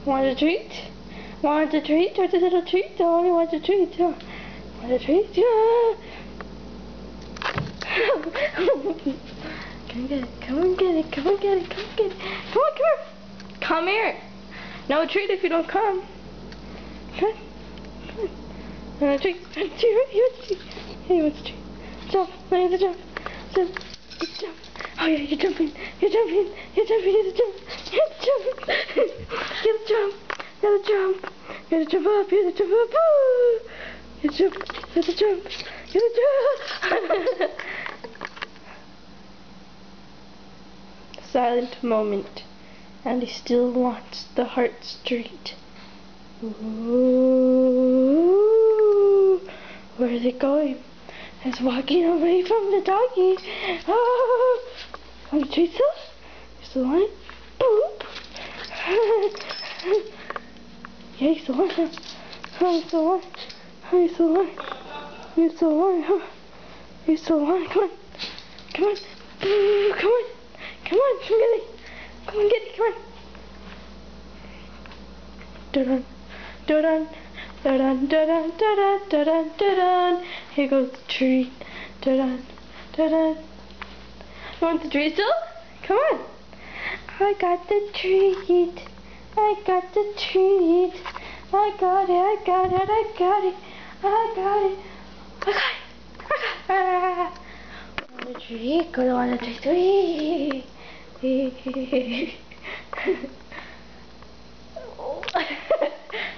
Want a treat? Want a treat? Want a little treat? I only want a treat. Want a treat? Yeah. Come get it. Come and get it. Come and get it. Come and get it. Come on, come here. Come here. No treat if you don't come. Come on. Come on. Want a treat? Want a treat? He wants a treat. He wants a treat. Jump. Let me jump. Jump. Jump. Oh yeah, you're jumping. You're jumping. You're jumping. You have to jump. You have to jump. You have to jump. You have to jump. You have to jump up. You have to jump up. Woo! You have to jump. You have to jump. You have to jump. Silent moment, and he still wants the heart's treat. Ooh, where is it going? It's walking away from the doggy. Oh, want to treat still? You still want it? Boop. Yeah, you still want it. Oh, you still want it. Oh, you still want it. You still want it, huh? You still want it. Come on. Come on. Boo, come on. Come on, come get it. Come on, get it, come on. Da-dun, da-dun, da-dun, da-dun, da-dun, da-dun, da-dun. Here goes the treat. Da-dun, da-dun. You want the treat still? Come on. I got the treat. I got the treat. I got it, I got it, I got it. I got it. I got it. I got it. Want a treat? Go on a treat.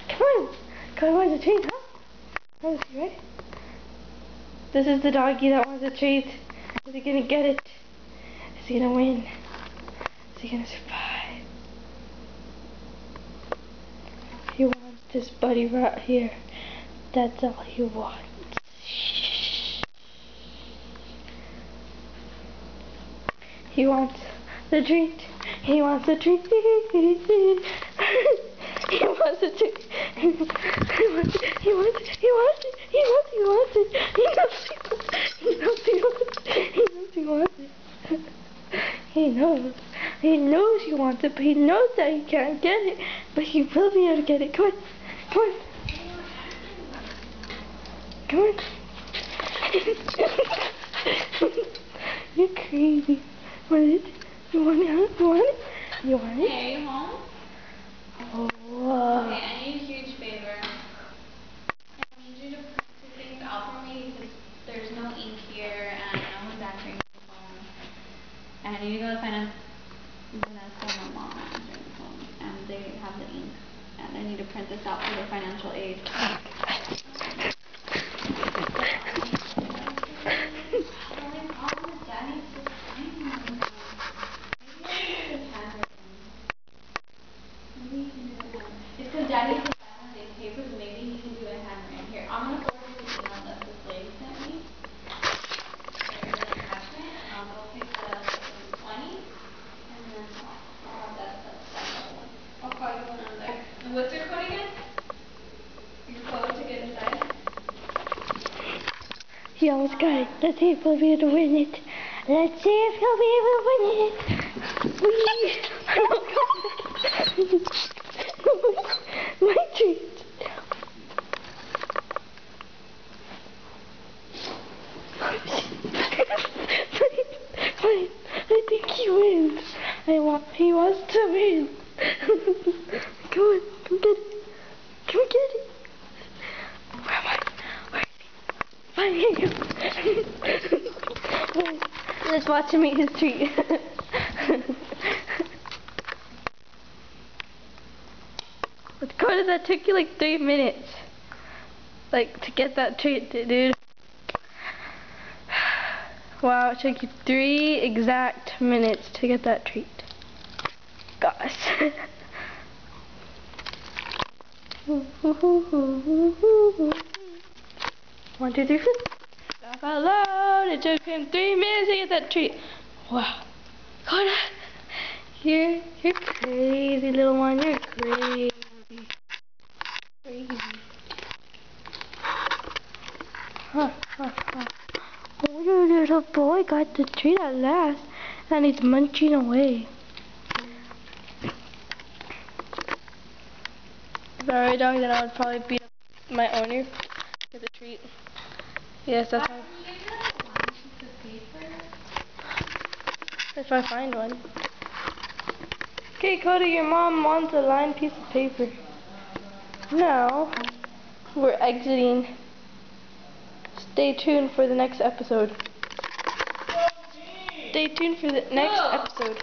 Come on, God wants a treat, huh? Oh, right? This is the doggy that wants a treat. Is he gonna get it? Is he gonna win? Is he gonna survive? He wants this buddy right here. That's all he wants. He wants the treat. He wants a treat. He wants a treat. He wants it. He wants it. He wants it. He wants it. He wants it. He knows he wants it. He knows he wants it. He knows. He knows he wants it, but he knows that he can't get it. But he will be able to get it. Come on. Come on. Come on. You're crazy. What is it? You want it? Huh? You want it? You want it? Hey, are you home? Oh, wow. Okay, I need a huge favor. I need you to print two things out for me because there's no ink here and no one's answering the phone. And I need to go to finance. I'm gonna call my mom answering the phone and they have the ink. And I need to print this out for the financial aid. Daddy can sign these papers, maybe he can do a handwriting. Here, I'm going to forward you the email that this lady sent me. There's an attachment, and I'll go pick the 20, and then I'll have that one. I'll call you when I'm there. And what's your code again? Your code to get inside? He almost got it. Let's see if he'll be able to win it. Let's see if he'll be able to win it. My treat. Fine. I think he wins. He wants to win. Come on, come get it. Come get it. Where am I? Where is he? Fine, here you go. Let's watch him eat his treat. Dakota, that took you like 3 minutes. Like, to get that treat, dude. Wow, it took you 3 exact minutes to get that treat. Gosh. 1, 2, 3, 4. Laugh out loud. It took him 3 minutes to get that treat. Wow. Dakota, you're crazy, little one. You're crazy. Crazy. Oh, your little boy got the treat at last, and he's munching away. If I were a dog, then I would probably beat up my owner with a treat. Yes, that's how. If I find one. Okay, Cody, your mom wants a lined piece of paper. Now, we're exiting. Stay tuned for the next episode. Stay tuned for the next episode.